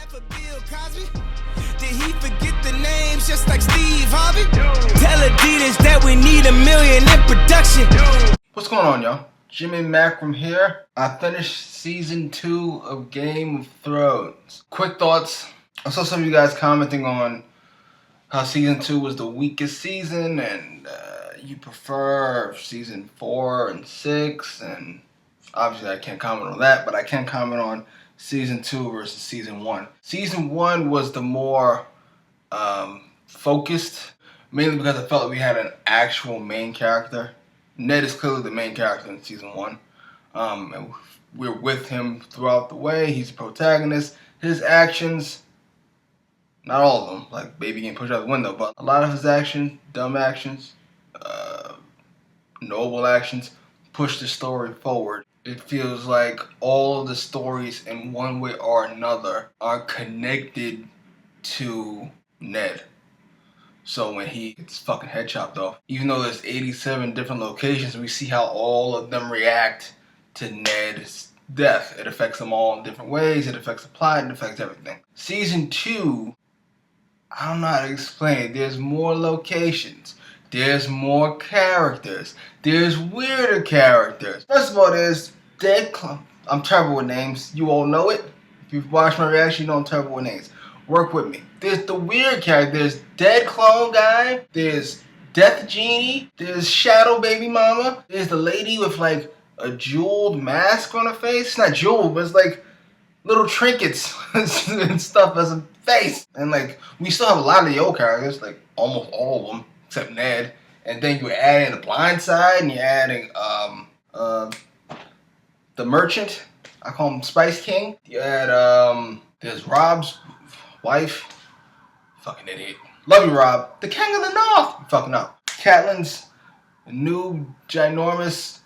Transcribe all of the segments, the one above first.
for Bill Cosby? Did he forget the names just like Steve Harvey? Tell Adidas that we need $1 million in production. What's going on, y'all? Jimmy Macram here. I finished season 2 of Game of Thrones. Quick thoughts. I saw some of you guys commenting on how season 2 was the weakest season and you prefer season 4 and 6, and obviously I can't comment on that, but I can comment on season 2 versus season 1. Season 1 was the more focused, mainly because I felt like we had an actual main character. Ned is clearly the main character in season 1. And we're with him throughout the way. He's the protagonist. His actions, not all of them, like baby getting pushed out the window, but a lot of his actions, dumb actions, noble actions, push the story forward. It feels like all of the stories in one way or another are connected to Ned. So when he gets his fucking head chopped off, even though there's 87 different locations, we see how all of them react to Ned's death. It affects them all in different ways. It affects the plot. It affects everything. Season 2, I don't know how to explain it. There's more locations. There's more characters. There's weirder characters. First of all, there's Dead Clone. I'm terrible with names. You all know it. If you've watched my reaction, you know I'm terrible with names. Work with me. There's the weird character. There's Dead Clone Guy. There's Death Genie. There's Shadow Baby Mama. There's the lady with like a jeweled mask on her face. It's not jeweled, but it's like little trinkets and stuff as a face. And like, we still have a lot of the old characters, like almost all of them, except Ned. And then you're adding the Blind Side, and you're adding the Merchant. I call him Spice King. You add there's Rob's wife. Fucking idiot. Love you, Rob. The King of the North. You fucking up. Catelyn's new ginormous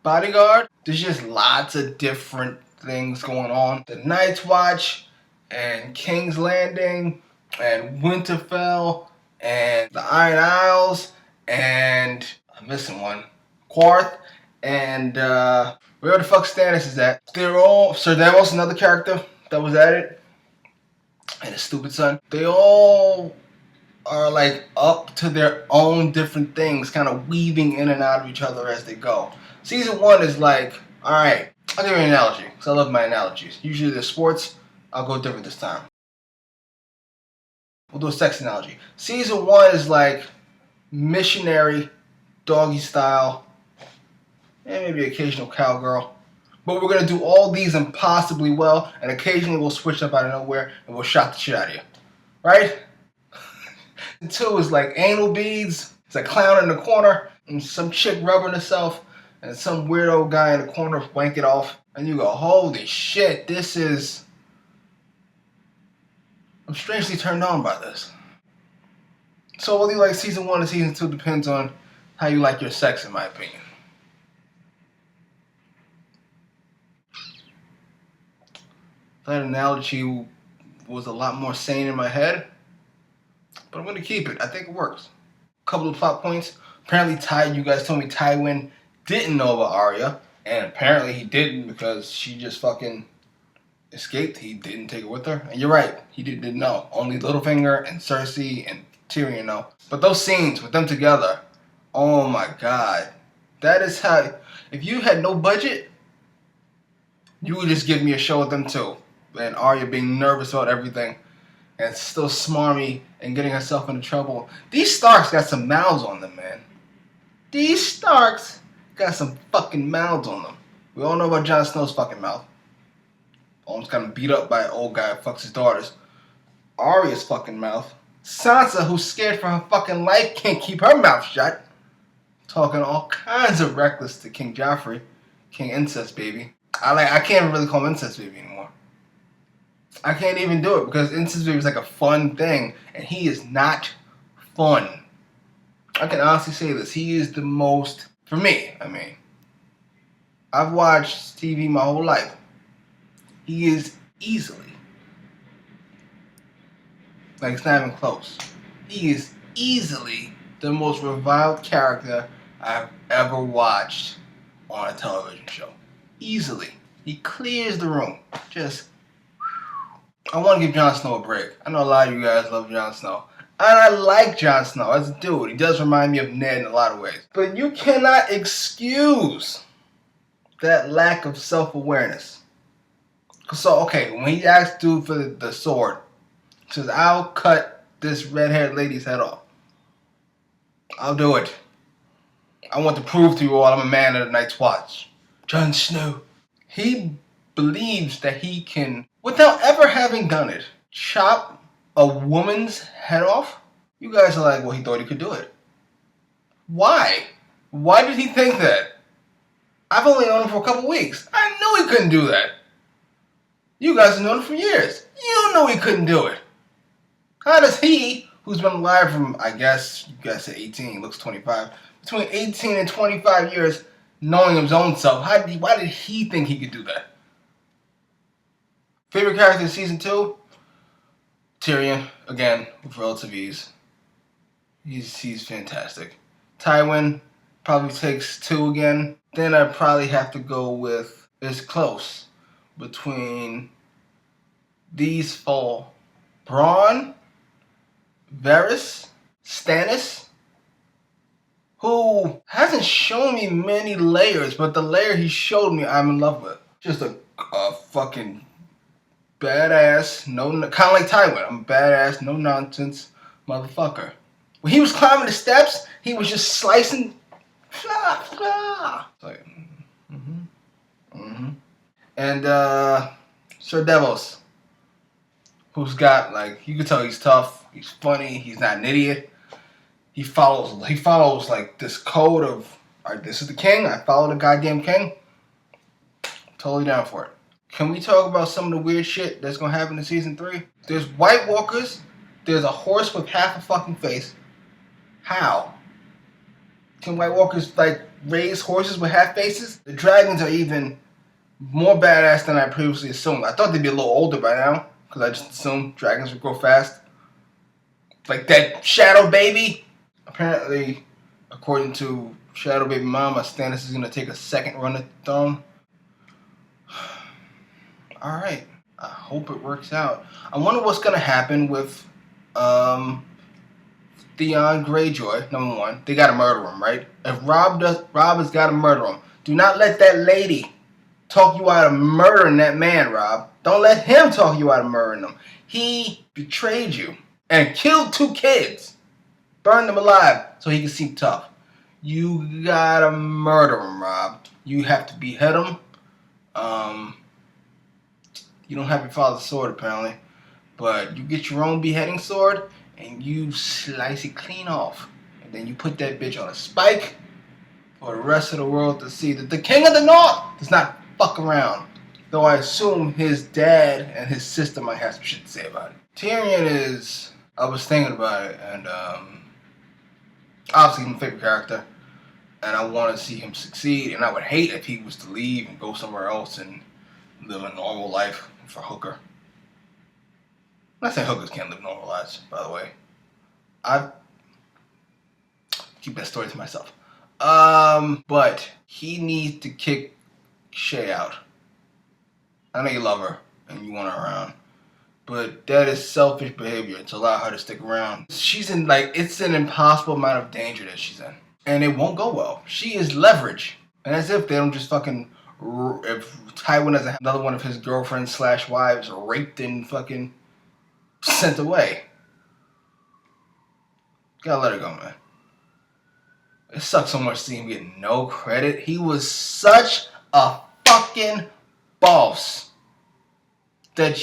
bodyguard. There's just lots of different things going on. The Night's Watch and King's Landing and Winterfell and the Iron Isles and I'm missing one. Quarth and where the fuck Stannis is at. They're all Sir Davos, another character that was added, and his stupid son. They all are like up to their own different things, kind of weaving in and out of each other as they go. Season 1 is like, alright, I'll give you an analogy, because I love my analogies. Usually they're sports. I'll go different this time. We'll do a sex analogy. Season 1 is like missionary, doggy style, and maybe occasional cowgirl. But we're going to do all these impossibly well, and occasionally we'll switch up out of nowhere, and we'll shock the shit out of you. Right? 2 is like anal beads. It's a clown in the corner, and some chick rubbing herself, and some weirdo guy in the corner wank it off. And you go, holy shit, this is... I'm strangely turned on by this. So whether you like season 1 or season 2 depends on how you like your sex, in my opinion. That analogy was a lot more sane in my head, but I'm going to keep it. I think it works. A couple of plot points. Apparently you guys told me Tywin didn't know about Arya, and apparently he didn't because she just fucking escaped. He didn't take her with her. And you're right, he didn't know. Only Littlefinger and Cersei and Tyrion know. But those scenes with them together, oh my god. That is how, if you had no budget, you would just give me a show with them too. And Arya being nervous about everything and still smarmy and getting herself into trouble. These Starks got some mouths on them, man. These Starks got some fucking mouths on them. We all know about Jon Snow's fucking mouth. Almost got him beat up by an old guy who fucks his daughters. Arya's fucking mouth. Sansa, who's scared for her fucking life, can't keep her mouth shut. Talking all kinds of reckless to King Joffrey. King Incest Baby. I can't really call him Incest Baby anymore. I can't even do it because Incest Baby is like a fun thing, and he is not fun. I can honestly say this. He is the most, for me, I mean, I've watched TV my whole life. He is easily, like it's not even close, he is easily the most reviled character I've ever watched on a television show. Easily. He clears the room. Just I want to give Jon Snow a break. I know a lot of you guys love Jon Snow. And I like Jon Snow as a dude. He does remind me of Ned in a lot of ways. But you cannot excuse that lack of self-awareness. So, okay, when he asked dude for the sword, he says, I'll cut this red-haired lady's head off. I'll do it. I want to prove to you all I'm a man of the Night's Watch. Jon Snow. He believes that he can, without ever having done it, chop a woman's head off? You guys are like, well, he thought he could do it. Why? Why did he think that? I've only known him for a couple weeks. I knew he couldn't do that. You guys have known him for years. You knew he couldn't do it. How does he, who's been alive from, I guess, you guys said 18, looks 25, between 18 and 25 years, knowing his own self, why did he think he could do that? Favorite character in season 2? Tyrion, again, with relative ease. He's fantastic. Tywin probably takes 2 again. Then I'd probably have to go with, it's close between these 4. Bronn, Varys, Stannis, who hasn't shown me many layers, but the layer he showed me I'm in love with. Just a fucking badass, kind of like Tywin. I'm a badass, no nonsense motherfucker. When he was climbing the steps, he was just slicing. Like, And Sir Devos, who's got, like, you can tell he's tough, he's funny, he's not an idiot. He follows like this code of, alright, this is the king, I follow the goddamn king. Totally down for it. Can we talk about some of the weird shit that's gonna happen in season 3? There's White Walkers, there's a horse with half a fucking face. How? Can White Walkers, like, raise horses with half faces? The dragons are even more badass than I previously assumed. I thought they'd be a little older by now, because I just assumed dragons would grow fast. Like that Shadow Baby. Apparently, according to Shadow Baby Mama, Stannis is going to take a second run at the throne. Alright, I hope it works out. I wonder what's going to happen with Theon Greyjoy, number 1. They got to murder him, right? If Rob has got to murder him. Do not let that lady talk you out of murdering that man, Rob. Don't let him talk you out of murdering him. He betrayed you and killed 2 kids. Burned them alive so he can seem tough. You gotta murder him, Rob. You have to behead him. You don't have your father's sword, apparently. But you get your own beheading sword and you slice it clean off. And then you put that bitch on a spike for the rest of the world to see that the King of the North does not fuck around. Though I assume his dad and his sister might have some shit to say about it. Tyrion is, I was thinking about it, and obviously he's my favorite character, and I want to see him succeed, and I would hate if he was to leave and go somewhere else and live a normal life for Hooker. I'm not saying hookers can't live normal lives, by the way. I keep that story to myself. But he needs to kick Shay out. I know you love her and you want her around, but that is selfish behavior to allow her to stick around. She's in, like, it's an impossible amount of danger that she's in, and it won't go well. She is leverage, and as if they don't just fucking, if Tywin has another one of his girlfriends / wives raped and fucking sent away. Gotta let her go, man. It sucks so much to see him get no credit. He was such a fucking boss that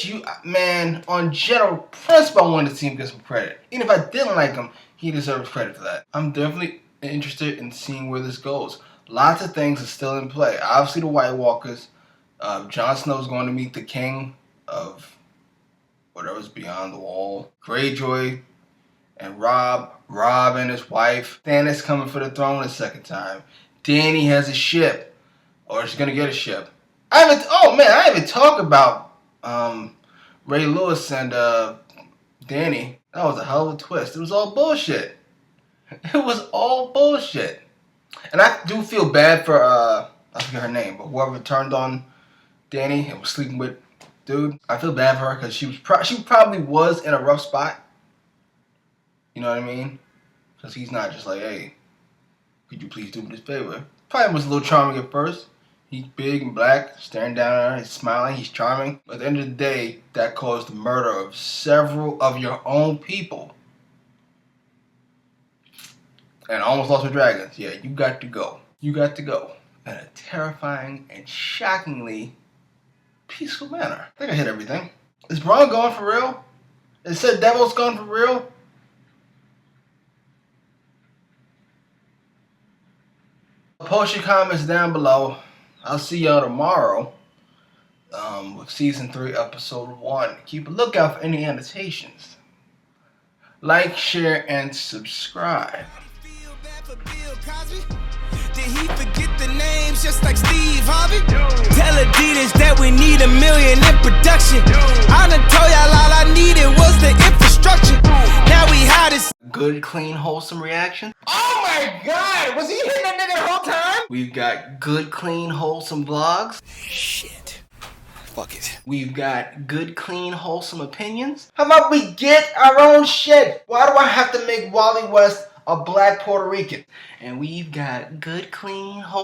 man, on general principle, I wanted to see him get some credit. Even if I didn't like him, he deserves credit for that. I'm definitely interested in seeing where this goes. Lots of things are still in play. Obviously, the White Walkers. Jon Snow's going to meet the king of whatever's beyond the wall. Greyjoy and Rob and his wife. Stannis coming for the throne a second time. Dany has a ship, or she's gonna get a ship. I haven't talked about Ray Lewis and Dany. That was a hell of a twist. It was all bullshit. It was all bullshit. And I do feel bad for I forget her name, but whoever turned on Dany and was sleeping with dude, I feel bad for her because she probably was in a rough spot. You know what I mean? Because he's not just like, hey, could you please do me this favor? Probably was a little charming at first. He's big and black, staring down at her, he's smiling, he's charming. But at the end of the day, that caused the murder of several of your own people. And almost lost her dragons. Yeah, you got to go. You got to go. In a terrifying and shockingly peaceful manner. I think I hit everything. Is Braun gone for real? Is said Devil's gone for real? Post your comments down below. I'll see y'all tomorrow with season 3, episode 1. Keep a lookout for any annotations. Like, share, and subscribe. Did he forget the names just like Steve Harvey? Tell Adidas that we need $1 million in production. I done told y'all all I needed was the infrastructure. Now we hot as good, clean, wholesome reaction. Oh my god! Was he hitting that nigga the whole time? We've got good, clean, wholesome vlogs. shit. Fuck it. We've got good, clean, wholesome opinions. How about we get our own shit? Why do I have to make Wally West a black Puerto Rican? And we've got good, clean, wholesome